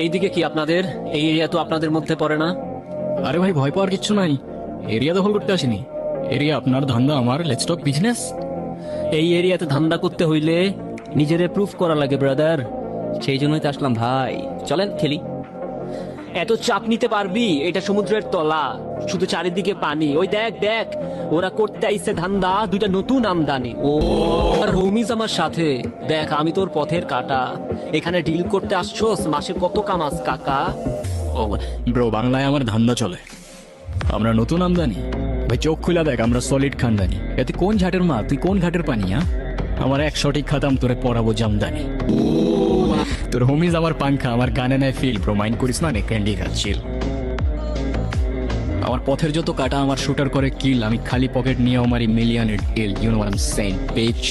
এইদিকে কি আপনাদের? এই এরিয়া তো আপনাদের মধ্যে পড়ে না। আরে ভাই, ভয় পাওয়ার কিচ্ছু নাই। এরিয়া দখল করতে আসিনি। এরিয়া আপনার, ধান্দা আমার। Let's talk business. এই এরিয়াতে ধান্দা করতে হইলে নিজেরে প্রুফ করা লাগে ব্রাদার, সেই জন্যই তো আসলাম ভাই। চলেন খেলি। এত চাপ নিতে পারবি? এটা সমুদ্রের তলা, শুধু চারিদিকে পানি। ওই দেখ দেখ, ওরা করতে আইছে ধান্দা, দুইটা নতুন আমদানি। ও আর হোমিজ আমার সাথে। দেখ, আমি তোর পথের কাটা। এখানে ডিল করতে আসছোস, মাসে কত কামাস কাকা? ও ব্রো, বাংলায় আমার ধান্দা চলে। আমরা নতুন আমদানি। ভাই চোখ খুলা দেখ, আমরা সলিড খানদানি। এতে কোন ঝাটের মা, তুই কোন ঘাটের পানি? আমার এক সঠিক খাতাম, তোরে পড়াবো জামদানি। তোর হোমিজ আমার পাংখা, আমার কানে নেয় ফিল। ব্রো মাইন্ড করিস না, নে ক্যান্ডি খাচ্ছিল। আমার পথের যত কাটা আমার শুটার করে কিল। আমি খালি পকেট নিয়ে আমার মিলিয়নের deal. You know what I am saying, beach.